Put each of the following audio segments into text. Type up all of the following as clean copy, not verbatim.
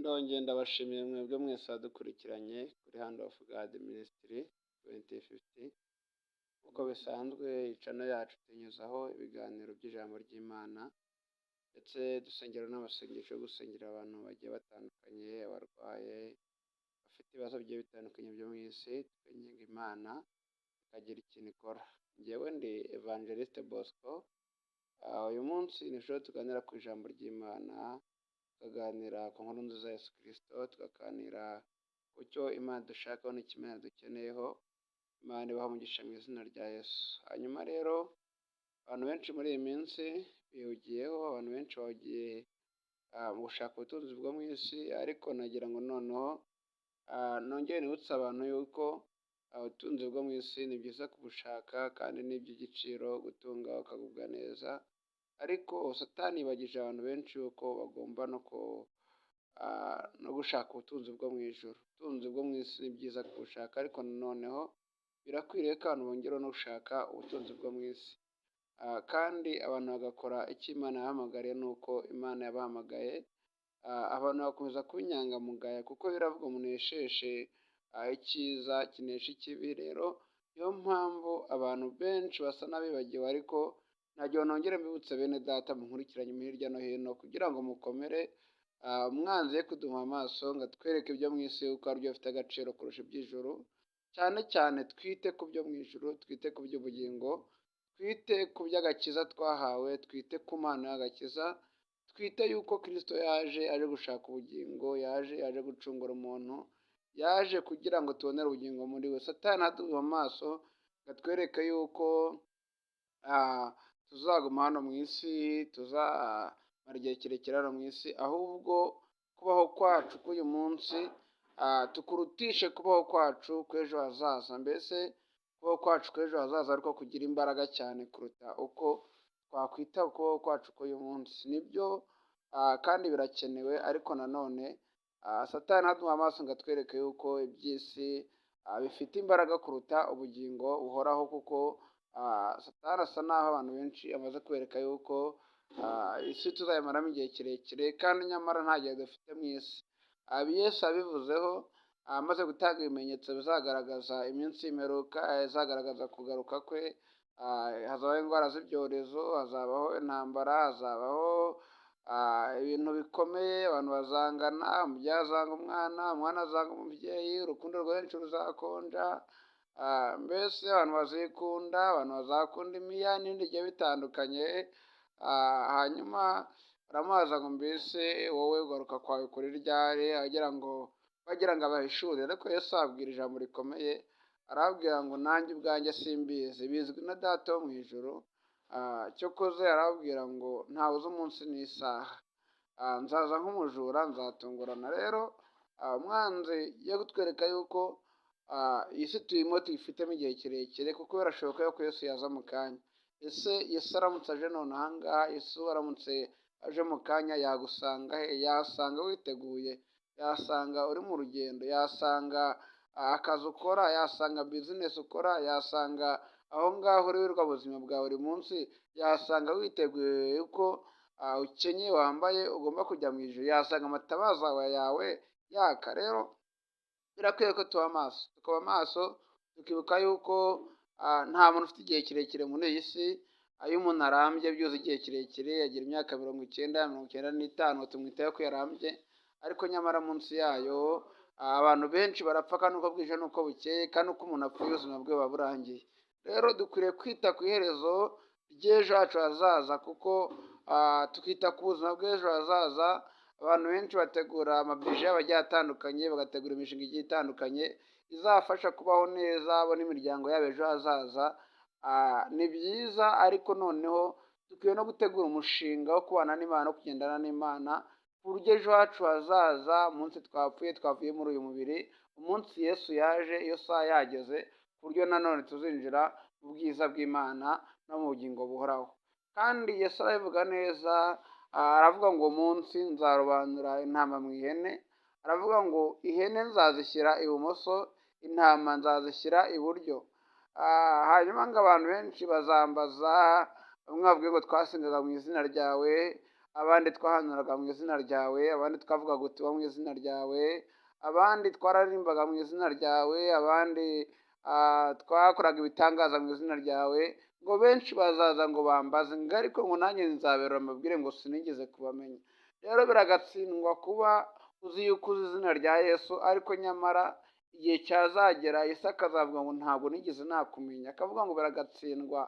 Ndongeye ndabashimiye mwebwe mwese wadukurikiranye kuri Hand of God Ministry 2050. Uko bisanzwe channel yacu tunyuzaho ibiganiro by'ijambo ry'Imana ndetse dusengera n'amasengesho yo gusengera abantu bagiye batandukanye, abarwaye, bafite ibibazo bigiye bitandukanye byo mu isi, tukanyenga Imana ikagira ikintu ikora. Njyewe ndi Evangeliste Bosco. Uyu munsi nishobora tuganira ku ijambo ry'Imana, tukaganira ku nkuru nziza ya Yesu Kristo, tukaganira ku cyo Imana dushakaho n'ikimana dukeneyeho. Imana ibaha umugisha mu izina rya Yesu. Hanyuma rero abantu benshi muri iyi minsi bihugiyeho, abantu benshi bahugiye mu gushaka ubutunzi bwo mu isi, ariko nagira ngo noneho nongere nibutse abantu yuko ubutunzi bwo mu isi ni byiza kubushaka kandi ni iby'igiciro gutunga ukagubwa neza, ariko Satani yibagije abantu benshi yuko bagomba no gushaka ubutunzi bwo mu ijuru. Ubutunzi bwo mu isi ni byiza kubushaka, ariko noneho birakwiriye ko abantu bongera no gushaka ubutunzi bwo mu isi, kandi abantu bagakora icyo Imana yahamagariye. Nuko Imana yabahamagaye, abantu bakomeza kuba inyangamugayo, kuko biravuga ngo munesheshe icyiza kinesha ikibi. Rero niyo mpamvu abantu benshi basa n'abibagiwe, ariko nagira ngo nongere mbibutse bene data munkurikiranye hirya no hino, kugira ngo mukomere. Umwanzi ye kuduha amaso ngo atwereke ibyo mu isi yuko ari byo bifite agaciro kurusha iby'ijuru. Cyane cyane twite ku byo mu ijuru, twite ku by'ubugingo, twite ku by'agakiza twahawe, twite ku Mana y'agakiza, twite yuko Kristo yaje aje gushaka ubugingo, yaje gucungura umuntu, yaje kugira ngo tubonere ubugingo muri we. Satani aduha amaso ngo atwereke yuko tuzaguma hano mu isi, tuzamara igihe kirekire hano mu isi, ahubwo kubaho kwacu k'uyu munsi tukurutishe kubaho kwacu kw'ejo hazaza. Mbese kubaho kwacu kw'ejo hazaza ariko kugira imbaraga cyane kuruta uko twakwita kubaho kwacu k'uyu munsi. Nibyo kandi birakenewe, ariko nanone Satani aduha amaso ngo atwereke yuko iby'isi bifite imbaraga kuruta ubugingo buhoraho, kuko Satani asa naho abantu benshi amaze kwereka yuko isi tuzayimaramo igihe kirekire, kandi nyamara nta gihe dufite mu isi. Yesu abivuzeho, amaze gutanga ibimenyetso bizagaragaza iminsi y'imperuka, izagaragaza kugaruka kwe. Hazabaho indwara z'ibyorezo, hazabaho intambara, hazabaho ibintu bikomeye, abantu bazangana, umubyeyi azanga umwana, umwana azanga umubyeyi, urukundo rwinshi ruzakonja. Mbese abantu bazikunda, abantu bazakunda imiya n'ibindi bigiye bitandukanye. Hanyuma baramubaza ngo mbese wowe ugaruka kwawe kuri ryari, bagira ngo abahishurire. Ariko Yesu ababwira ijambo rikomeye, arababwira ngo nanjye ubwanjye simbizi, bizwi na Data wo mu ijuru. Cyokoze arababwira ngo ntawe uzi umunsi n'isaha, nzaza nk'umujura, nzatungurana. Rero umwanzi yo kutwereka yuko iyi si tuyimo tuyifitemo igihe kirekire, kuko birashoboka yuko Yesu yaza mu kanya. Ese Yesu aramutse aje none aha ngaha, Yesu aramutse aje mu kanya, yagusanga he? Yasanga witeguye, yasanga uri mu rugendo, yasanga akazi ukora, yasanga bizinesi ukora, yasanga aho ngaho uririrwa ubuzima bwa buri munsi, yasanga witeguye yuko ukenyeye wambaye ugomba kujya mu ijuru, yasanga amatabaza yawe yaka. Rero birakwiye ko tukaba maso, tukibuka yuko nta muntu ufite igihe kirekire muri iyi si. Iyo umuntu arambye byuze igihe kirekire, agira imyaka 90, 95, tumwitaho ko yarambye, ariko nyamara munsi yayo abantu benshi barapfa, kandi uko bwije n'uko bukeye, kandi uko umuntu apfuye ubuzima bwe buba burangiye. Rero dukwiriye kwita ku iherezo ry'ejo hacu hazaza, kuko tukita ku buzima bw'ejo hazaza. Abantu benshi bategura amabije agiye atandukanye, bagategura imishinga igiye itandukanye izafasha kubaho neza bo n'imiryango yabo ejo hazaza. Ni byiza, ariko noneho dukwiye no gutegura umushinga wo kubana n'Imana, no kugendana n'Imana, ku buryo ejo hacu hazaza, umunsi twavuye muri uyu mubiri, umunsi Yesu yaje, iyo saha yageze, ku buryo nanone tuzinjira mu bwiza bw'Imana no mu bugingo buhoraho. Kandi Yesu arabivuga neza, aravuga ngo umunsi nzarobanura intama mu ihene, aravuga ngo ihene nzazishyira ibumoso, intama nzazishyira iburyo. Hanyuma ngo abantu benshi bazambaza, bamwe bavuge ngo twasengaga mu izina ryawe, abandi twahanuraga mu izina ryawe, abandi twavugaga ubutumwa mu izina ryawe, abandi twararimbaga mu izina ryawe, abandi twakoraga ibitangaza mu izina ryawe, ngo benshi bazaza ngo bambaze, ngo ariko ngo nanjye nzaberura mbabwire ngo sinigeze kubamenya. Rero biragatsindwa kuba uzi yuko uzi izina rya Yesu, ariko nyamara igihe cyazagera Yesu akazavuga ngo ntabwo nigeze nakumenya, akavuga ngo biragatsindwa,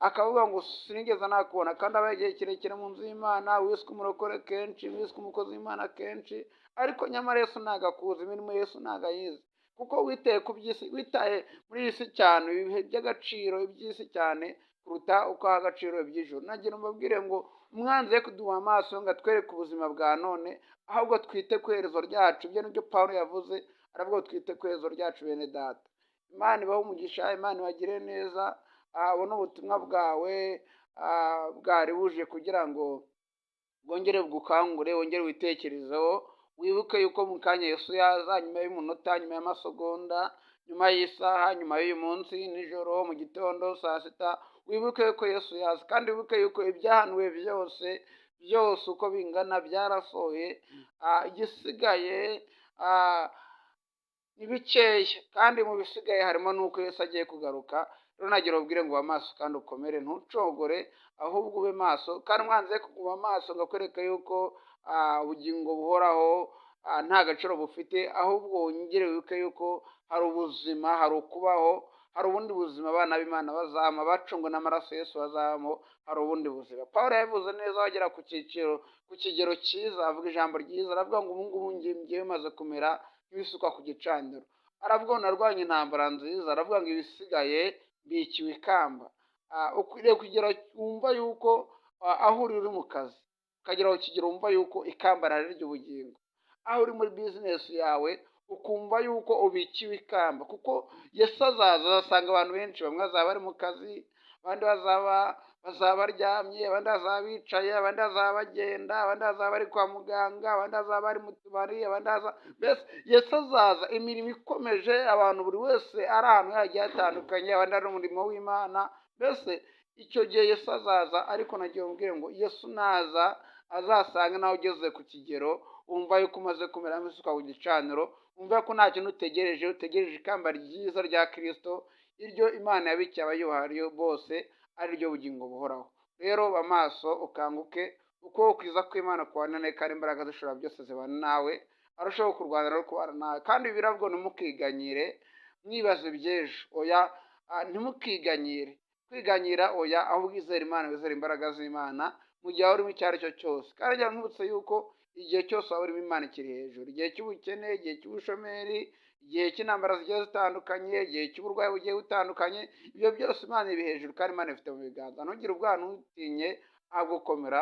akavuga ngo sinigeze nakubona, kandi abaye igihe kirekire mu nzu y'Imana, wiswe umurokore kenshi, wiswe umukozi w'Imana kenshi, ariko nyamara Yesu ntabwo akuzi, imirimo Yesu ntabwo ayizi, kuko witaye ku by'isi, witaye muri iyi si cyane, ibihe by'agaciro iby'isi cyane kuruta uko aha agaciro iby'ijuru. Nagira mbabwire ngo umwanzi ye kuduha amaso ngo atwereke ubuzima bwa none, ahubwo twite ku iherezo ryacu. Ibyo nibyo Pawulo yavuze, aravuga ngo twite ku iherezo ryacu bene data. Imana ibahe umugisha, Imana ibagire neza, abone ubutumwa bwawe bwari buje kugira ngo bwongere bugukangure, wongere witekerezeho, wibuke yuko mu kanya Yesu yaza, nyuma y'umunota, nyuma y'amasegonda, nyuma y'isaha, nyuma y'uyu munsi, nijoro, mu gitondo, saa sita, wibuke yuko Yesu yaza, kandi wibuke yuko ibyahanuwe byose uko bingana byarasohoye, igisigaye ni bikeya, kandi mu bisigaye harimo n'uko Yesu agiye kugaruka. Rero nagira ubwire ngo amaso kandi ukomere, ntucogore, ahubwo ube maso, kandi umwanzi ye kuguha amaso ngo akwereke yuko ubugingo buhoraho nta gaciro bufite, ahubwo wongere wibuke yuko hari ubuzima, hari ukubaho, hari ubundi buzima abana b'Imana bazama, bacungwa n'amaraso Yesu bazamo, hari ubundi buzima. Pawulo yabivuze neza, wagera ku kigero cyiza, avuga ijambo ryiza, aravuga ngo ubu ngubu ngiye bimaze kumera nk'ibisukwa ku gicaniro. Aravuga ngo narwanye intambara nziza, aravuga ngo ibisigaye bikiwe ikamba. Ukwiriye kugera wumva yuko aho uri mu kazi, ukagera ku kigero wumva yuko ikamba ari ry'ubugingo. Aho uri muri bizinesi yawe ukumva yuko ubikiwe ikamba, kuko Yesu azaza azasanga abantu benshi, bamwe bazaba bari mu kazi, abandi bazaba baryamye, abandi bazaba bicaye, abandi bazaba bagenda, abandi bazaba bari kwa muganga, abandi bazaba bari mu tubari, mbese Yesu azaza imirimo ikomeje, abantu buri wese ari ahantu hagiye hatandukanye, abandi ari umurimo w'Imana. Mbese icyo gihe Yesu azaza, ariko nagiye mbwira ngo Yesu naza azasanga nawe ugeze ku kigero wumva yuko umaze kumera nk'isuka ku gicaniro, wumva ko nta kintu utegereje ikamba ryiza rya Kristo, iryo Imana yabikiye abayuhariye bose, ari ryo bugingo buhoraho. Rero bamaso ukanguke, uko kwiza kw'Imana kubana kandi imbaraga zishobora byose zibana nawe, arushaho kurwana no kubana nawe. Kandi birabwo ntimukiganyire mwibaze iby'ejo, oya, ntimukiganyire, kwiganyira oya, ahubwo wizere Imana, wizere imbaraga z'Imana mu gihe urimo icyo ari cyo cyose. Kandi njya nkwibutsa yuko igihe cyose waba urimo Imana ikiri hejuru, igihe cy'ubukene, igihe cy'ubushomeri, igihe cy'intambara zigiye zitandukanye, igihe cy'uburwayi bugiye butandukanye, ibyo byose Imana iri hejuru, kandi Imana ifite mu biganza. Ntugire ubwoba, ntutinye, ahubwo gukomera,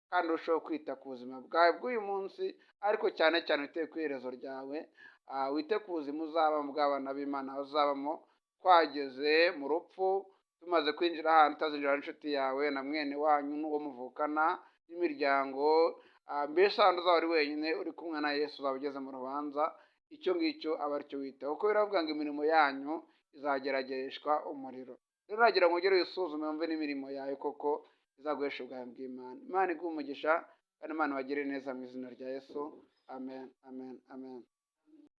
kandi urushaho kwita ku buzima bwawe bw'uyu munsi, ariko cyane cyane wite ku iherezo ryawe, wite ku buzima uzabamo bw'abana b'Imana bazabamo. Twageze mu rupfu, tumaze kwinjira ahantu utazinjira n'inshuti yawe na mwene wanyu n'uwo muvukana n'imiryango, mbese ahantu uzaba uri wenyine uri kumwe na Yesu, uzaba ugeze mu rubanza. Icyo ngicyo aba aricyo witaho, kuko biravuga ngo imirimo yanyu izageragereshwa umuriro. Rero nagira ngo ugere wisuzume wumve n'imirimo yawe koko izaguhesha ubwami bw'Imana. Imana iguhe umugisha, kandi Imana ibagire neza mu izina rya Yesu. Amen, amen, amen.